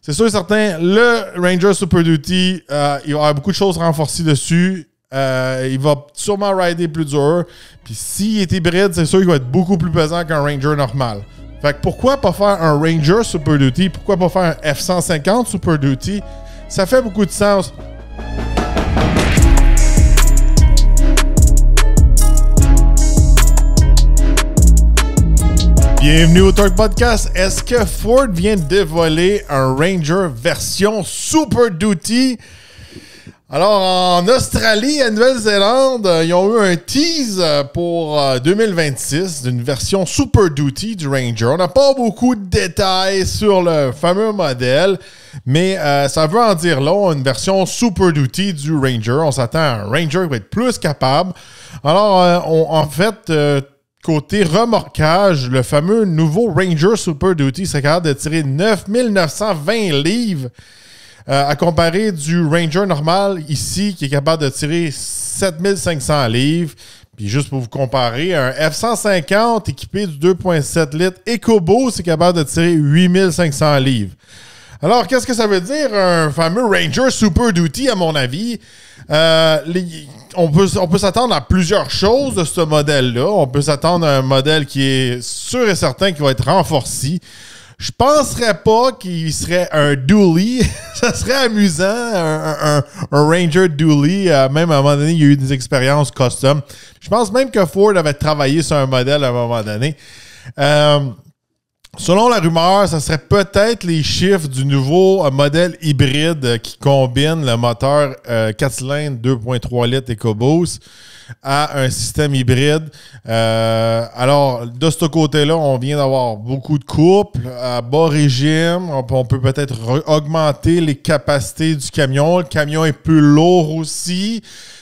C'est sûr et certain, le Ranger Super Duty, il va y avoir beaucoup de choses renforcées dessus. Il va sûrement rider plus dur. Puis s'il est hybride, c'est sûr qu'il va être beaucoup plus pesant qu'un Ranger normal. Fait que pourquoi pas faire un Ranger Super Duty? Pourquoi pas faire un F-150 Super Duty? Ça fait beaucoup de sens. Bienvenue au Torque Podcast. Est-ce que Ford vient de dévoiler un Ranger version Super Duty? Alors, en Australie et Nouvelle-Zélande, ils ont eu un tease pour 2026 d'une version Super Duty du Ranger. On n'a pas beaucoup de détails sur le fameux modèle, mais ça veut en dire long, une version Super Duty du Ranger. On s'attend à un Ranger qui va être plus capable. Alors, en fait... côté remorquage, le fameux nouveau Ranger Super Duty serait capable de tirer 9920 livres à comparer du Ranger normal ici qui est capable de tirer 7500 livres. Puis juste pour vous comparer, un F-150 équipé du 2.7 litres EcoBoost est capable de tirer 8500 livres. Alors, qu'est-ce que ça veut dire un fameux Ranger Super Duty à mon avis? On peut s'attendre à plusieurs choses de ce modèle-là. On peut s'attendre à un modèle qui est sûr et certain qu'il va être renforcé. Je penserais pas qu'il serait un dually. Ça serait amusant, un Ranger dually. Même à un moment donné, il y a eu des expériences custom. Je pense même que Ford avait travaillé sur un modèle à un moment donné. Selon la rumeur, ça serait peut-être les chiffres du nouveau modèle hybride qui combine le moteur 4 cylindres 2.3 litres EcoBoost à un système hybride. Alors, de ce côté-là, on vient d'avoir beaucoup de couples à bas régime. On peut peut-être augmenter les capacités du camion. Le camion est plus lourd aussi.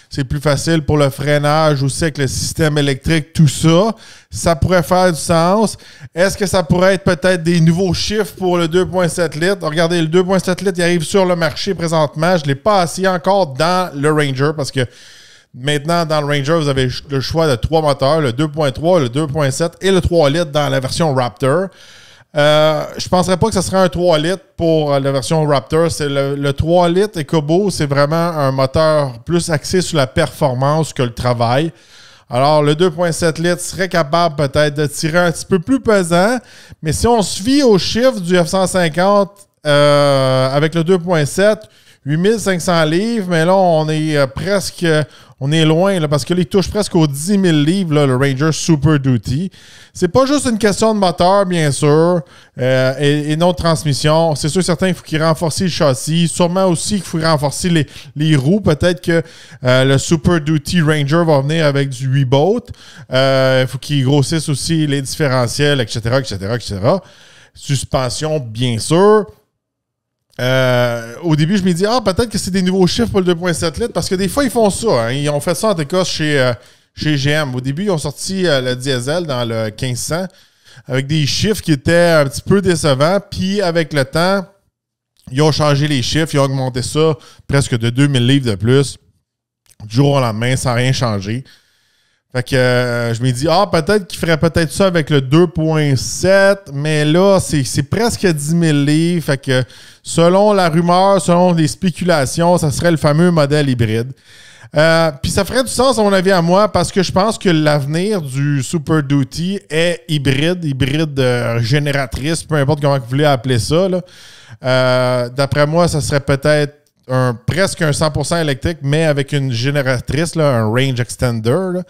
C'est plus facile pour le freinage aussi avec le système électrique, tout ça. Ça pourrait faire du sens. Est-ce que ça pourrait être peut-être des nouveaux chiffres pour le 2.7 litres? Regardez, le 2.7 litres, il arrive sur le marché présentement. Je ne l'ai pas essayé encore dans le Ranger parce que maintenant, dans le Ranger, vous avez le choix de 3 moteurs, le 2.3, le 2.7 et le 3 litres dans la version Raptor. Je penserais pas que ce serait un 3 litres pour la version Raptor. C'est le 3 litres EcoBoost, c'est vraiment un moteur plus axé sur la performance que le travail. Alors, le 2.7 litres serait capable peut-être de tirer un petit peu plus pesant, mais si on se fie aux chiffres du F-150 avec le 2.7, 8500 livres, mais là, on est loin, là, parce que là, il touche presque aux 10 000 livres, là, le Ranger Super Duty. C'est pas juste une question de moteur, bien sûr, et non de transmission. C'est sûr certain qu'il faut qu'il renforce le châssis. Sûrement aussi qu'il faut renforcer les roues. Peut-être que le Super Duty Ranger va venir avec du Reboat. Il faut qu'il grossisse aussi les différentiels, etc., etc., etc. Suspension, bien sûr. Au début, je me dis, peut-être que c'est des nouveaux chiffres pour le 2.7 litres, parce que des fois, ils font ça. Hein. Ils ont fait ça en tout cas chez GM. Au début, ils ont sorti le diesel dans le 1500 avec des chiffres qui étaient un petit peu décevants. Puis, avec le temps, ils ont changé les chiffres. Ils ont augmenté ça presque de 2000 livres de plus. Du jour au lendemain, sans rien changer. Fait que je me dis, peut-être qu'il ferait peut-être ça avec le 2.7, mais là, c'est presque 10 000 livres. Fait que selon la rumeur, selon les spéculations, ça serait le fameux modèle hybride. Puis ça ferait du sens, à mon avis, à moi, parce que je pense que l'avenir du Super Duty est hybride génératrice, peu importe comment vous voulez appeler ça. Là. D'après moi, ça serait peut-être presque un 100% électrique, mais avec une génératrice, là, un range extender. Là.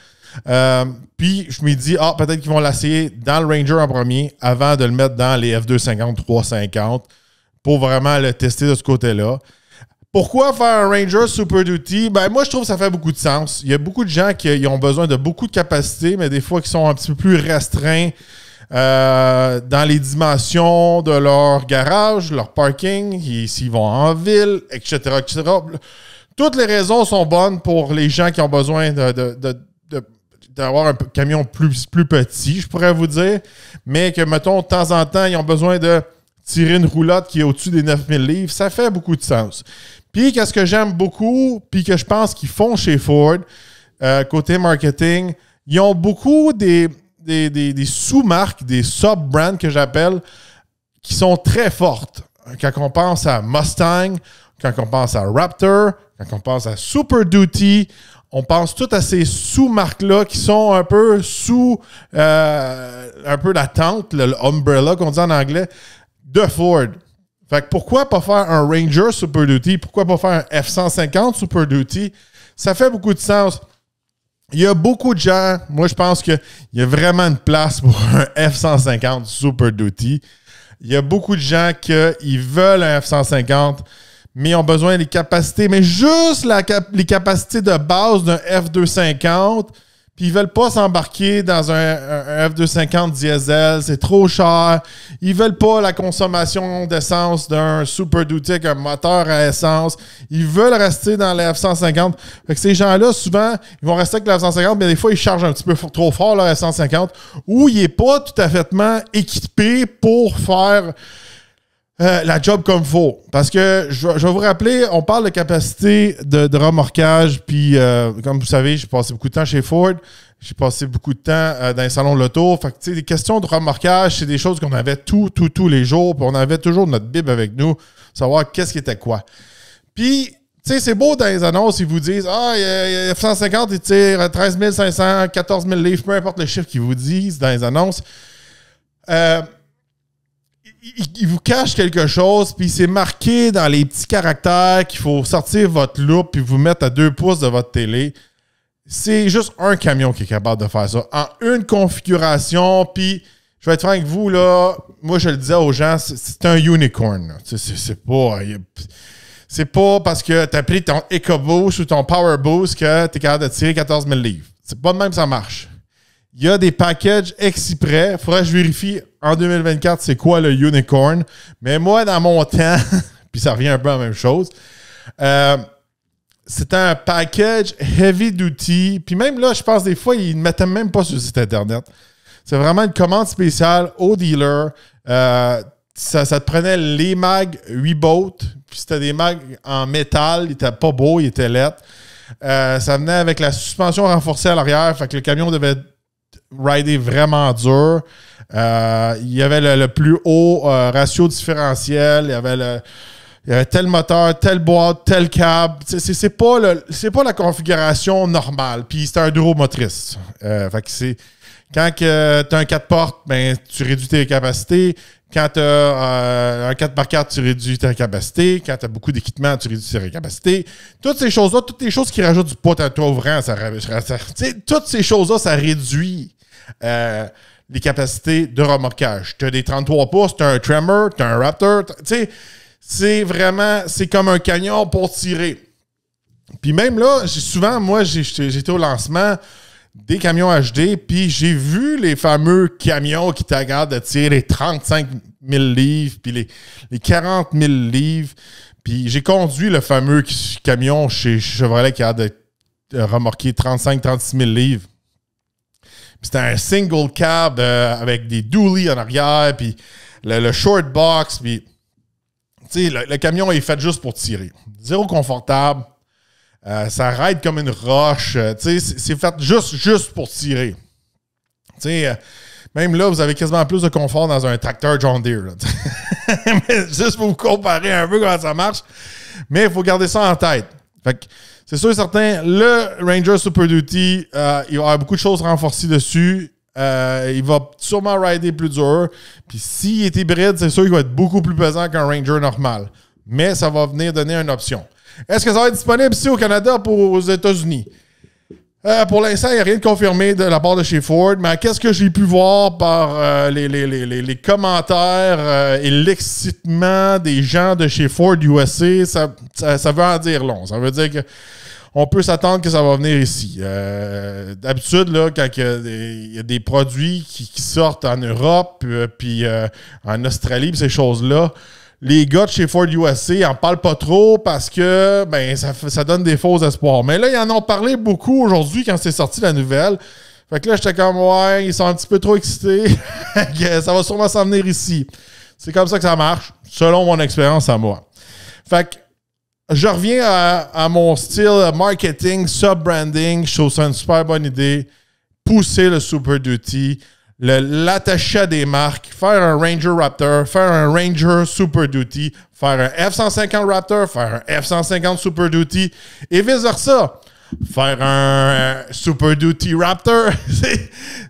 Puis je me dis, peut-être qu'ils vont l'essayer dans le Ranger en premier avant de le mettre dans les F250, 350 pour vraiment le tester de ce côté-là. Pourquoi faire un Ranger Super Duty? Ben moi, je trouve que ça fait beaucoup de sens. Il y a beaucoup de gens qui ont besoin de beaucoup de capacité, mais des fois qui sont un petit peu plus restreints dans les dimensions de leur garage, leur parking, s'ils vont en ville, etc., etc. Toutes les raisons sont bonnes pour les gens qui ont besoin d'avoir un camion plus petit, je pourrais vous dire, mais que, mettons, de temps en temps, ils ont besoin de tirer une roulotte qui est au-dessus des 9000 livres, ça fait beaucoup de sens. Puis, qu'est-ce que j'aime beaucoup, puis que je pense qu'ils font chez Ford, côté marketing, ils ont beaucoup des sous-marques, des sub-brands que j'appelle, qui sont très fortes. quand on pense à Mustang, quand on pense à Raptor, quand on pense à Super Duty, on pense tout à ces sous-marques-là qui sont un peu sous un peu la tente, le umbrella qu'on dit en anglais, de Ford. Fait que pourquoi pas faire un Ranger Super Duty? Pourquoi pas faire un F-150 Super Duty? Ça fait beaucoup de sens. Il y a beaucoup de gens, moi je pense qu'il y a vraiment une place pour un F-150 Super Duty. Il y a beaucoup de gens qui veulent un F-150, mais ont besoin des capacités, mais juste les capacités de base d'un F-250, puis ils veulent pas s'embarquer dans un F-250 diesel, c'est trop cher. Ils veulent pas la consommation d'essence d'un Super Duty avec un moteur à essence. Ils veulent rester dans le F-150. Fait que ces gens-là, souvent, ils vont rester avec le F-150, mais des fois, ils chargent un petit peu trop fort leur F-150, ou il est pas tout à fait équipé pour faire la job comme il faut. Parce que, je vais vous rappeler, on parle de capacité de remorquage, puis comme vous savez, j'ai passé beaucoup de temps chez Ford, j'ai passé beaucoup de temps dans les salons de l'auto. Fait que, tu sais, des questions de remorquage, c'est des choses qu'on avait tous les jours, puis on avait toujours notre Bible avec nous, savoir qu'est-ce qui était quoi. Puis, tu sais, c'est beau dans les annonces, ils vous disent « Ah, F-150, il tire 13 500, 14 000 livres, peu importe le chiffre qu'ils vous disent dans les annonces. Il vous cache quelque chose, puis c'est marqué dans les petits caractères qu'il faut sortir votre loupe puis vous mettre à 2 pouces de votre télé. C'est juste un camion qui est capable de faire ça. En une configuration, puis je vais être franc avec vous, là, moi je le disais aux gens, c'est un unicorn. C'est pas parce que tu as pris ton EcoBoost ou ton PowerBoost que tu es capable de tirer 14 000 livres. C'est pas de même que ça marche. Il y a des packages exprès. Il faudrait que je vérifie en 2024 c'est quoi le unicorn. Mais moi, dans mon temps, puis ça revient un peu à la même chose, c'était un package heavy duty. Puis même là, je pense des fois, ils ne mettaient même pas sur le site Internet. C'est vraiment une commande spéciale au dealer. Ça te prenait les mags 8 boats. Puis c'était des mags en métal. Ils n'étaient pas beaux, ils étaient laids. Ça venait avec la suspension renforcée à l'arrière. Fait que le camion devait rider vraiment dur. Il y avait le plus haut ratio différentiel. Il y avait tel moteur, telle boîte, tel câble. C'est pas la configuration normale. Puis c'était un duo motrice. Fait que c'est quand tu as un 4 portes, ben, tu réduis tes capacités. Quand tu as un 4x4, tu réduis ta capacité. Quand tu as beaucoup d'équipement, tu réduis tes capacités. Toutes ces choses-là, toutes les choses qui rajoutent du poids à toi ouvrant, toutes ces choses-là, ça réduit les capacités de remorquage. Tu as des 33 pouces, tu as un Tremor, tu as un Raptor. C'est comme un camion pour tirer. Puis même là, souvent, moi, j'étais au lancement des camions HD, puis j'ai vu les fameux camions qui t'aggardent de tirer les 35 000 livres, puis les 40 000 livres. Puis j'ai conduit le fameux camion chez Chevrolet qui a de remorquer 35-36 000 livres. Puis c'était un single cab avec des dualies en arrière, puis le short box, puis tu sais, le camion est fait juste pour tirer. Zéro confortable. Ça ride comme une roche. C'est fait juste pour tirer. Même là, vous avez quasiment plus de confort dans un tracteur John Deere. Mais juste pour vous comparer un peu comment ça marche. Mais il faut garder ça en tête. Fait que c'est sûr et certain, le Ranger Super Duty, il va y avoir beaucoup de choses renforcées dessus. Il va sûrement rider plus dur. Puis s'il est hybride, c'est sûr qu'il va être beaucoup plus pesant qu'un Ranger normal. Mais ça va venir donner une option. Est-ce que ça va être disponible ici au Canada ou aux États-Unis? Pour l'instant, il n'y a rien de confirmé de la part de chez Ford, mais qu'est-ce que j'ai pu voir par les commentaires et l'excitement des gens de chez Ford USA, ça veut en dire long. Ça veut dire qu'on peut s'attendre que ça va venir ici. D'habitude, là, quand il y a des produits qui sortent en Europe, puis en Australie, puis ces choses-là, les gars de chez Ford USA n'en parlent pas trop parce que ben ça donne des faux espoirs. Mais là, ils en ont parlé beaucoup aujourd'hui quand c'est sorti la nouvelle. Fait que là, j'étais comme, ouais, ils sont un petit peu trop excités. Ça va sûrement s'en venir ici. C'est comme ça que ça marche, selon mon expérience à moi. Fait que je reviens à mon style marketing, sub-branding. Je trouve ça une super bonne idée. Pousser le Super Duty. l'attacher à des marques, faire un Ranger Raptor, faire un Ranger Super Duty, faire un F-150 Raptor, faire un F-150 Super Duty et vice-versa. Faire un Super Duty Raptor.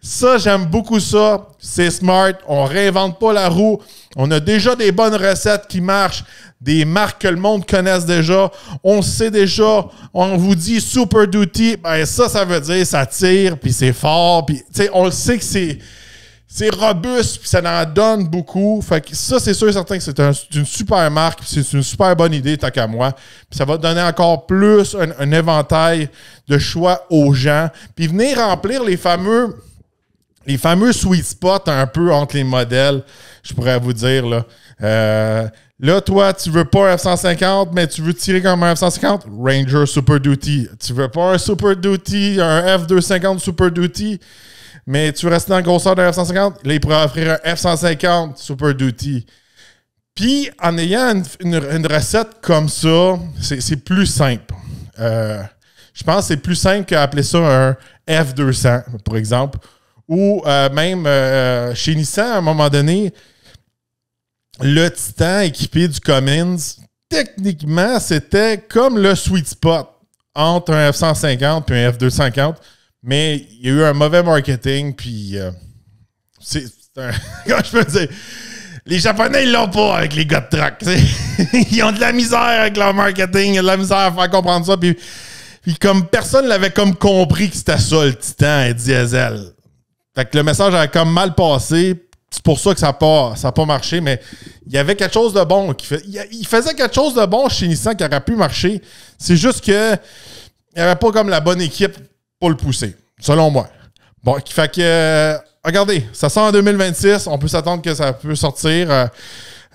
Ça, j'aime beaucoup ça. C'est smart. On réinvente pas la roue. On a déjà des bonnes recettes qui marchent. Des marques que le monde connaisse déjà. On sait déjà. On vous dit Super Duty. Ben ça veut dire ça tire, puis c'est fort. Puis, on le sait que c'est robuste, puis ça en donne beaucoup. Fait que ça, c'est sûr et certain que c'est une super marque, c'est une super bonne idée, tant qu'à moi. Puis ça va donner encore plus un éventail de choix aux gens. Puis venir remplir les fameux sweet spots un peu entre les modèles, je pourrais vous dire. Là, toi, tu veux pas un F-150, mais tu veux tirer comme un F-150? Ranger Super Duty. Tu veux pas un Super Duty, un F-250 Super Duty? Mais tu veux rester dans la grosseur d'un F-150? Là, il pourrait offrir un F-150 Super Duty. Puis, en ayant une recette comme ça, c'est plus simple. Je pense que c'est plus simple qu'appeler ça un F-200, par exemple. Ou même chez Nissan, à un moment donné, le Titan équipé du Cummins, techniquement, c'était comme le sweet spot entre un F-150 et un F-250. Mais il y a eu un mauvais marketing, puis c'est un... Comment je peux dire? Les Japonais, ils l'ont pas avec les gars de truck. Ils ont de la misère avec leur marketing, ils ont de la misère à faire comprendre ça, puis comme personne l'avait comme compris que c'était ça, le Titan et diesel. Fait que le message avait comme mal passé. C'est pour ça que ça n'a pas marché, mais il y avait quelque chose de bon. Il faisait quelque chose de bon chez Nissan qui aurait pu marcher. C'est juste que il n'y avait pas comme la bonne équipe pour le pousser, selon moi. Bon, fait que, regardez, ça sort en 2026. On peut s'attendre que ça peut sortir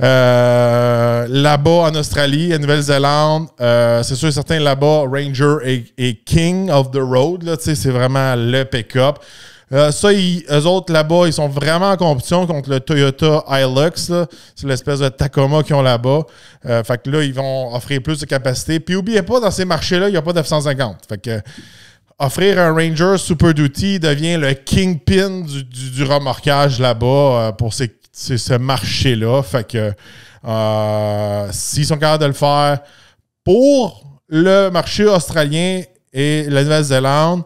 là-bas en Australie, en Nouvelle-Zélande. C'est sûr et certain, là-bas, Ranger est king of the road. Là, c'est vraiment le pick-up. Ça, eux autres, là-bas, ils sont vraiment en compétition contre le Toyota Hilux. C'est l'espèce de Tacoma qu'ils ont là-bas. Fait que là, ils vont offrir plus de capacité. Puis, n'oubliez pas, dans ces marchés-là, il n'y a pas d'F-150. Fait que offrir un Ranger Super Duty devient le kingpin du remorquage là-bas pour ce marché-là. Fait que s'ils sont capables de le faire pour le marché australien et la Nouvelle-Zélande,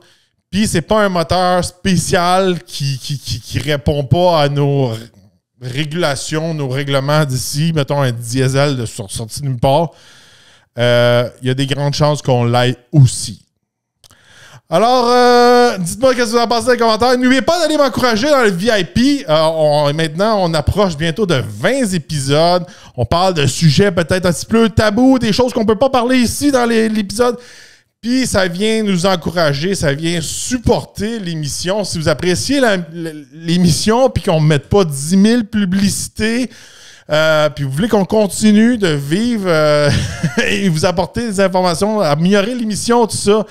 puis c'est pas un moteur spécial qui répond pas à nos régulations, nos règlements d'ici, mettons un diesel de sortie de nulle part, il y a des grandes chances qu'on l'aille aussi. Alors, dites-moi ce que vous en pensez dans les commentaires. N'oubliez pas d'aller m'encourager dans le VIP. Maintenant, on approche bientôt de 20 épisodes. On parle de sujets peut-être un petit peu tabous, des choses qu'on ne peut pas parler ici dans l'épisode. Puis, ça vient nous encourager, ça vient supporter l'émission. Si vous appréciez l'émission puis qu'on ne mette pas 10 000 publicités, puis vous voulez qu'on continue de vivre et vous apporter des informations, améliorer l'émission, tout ça,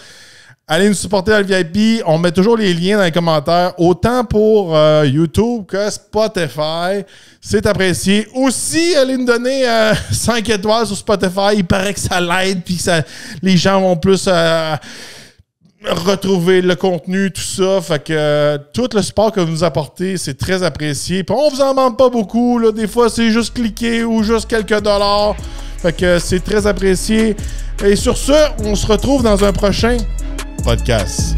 allez nous supporter dans le VIP. On met toujours les liens dans les commentaires, autant pour YouTube que Spotify. C'est apprécié. Aussi, allez nous donner 5 étoiles sur Spotify. Il paraît que ça l'aide, puis les gens vont plus retrouver le contenu, tout ça. Fait que tout le support que vous nous apportez, c'est très apprécié. Puis on vous en demande pas beaucoup. Là. Des fois, c'est juste cliquer ou juste quelques dollars. Fait que c'est très apprécié. Et sur ce, on se retrouve dans un prochain podcast.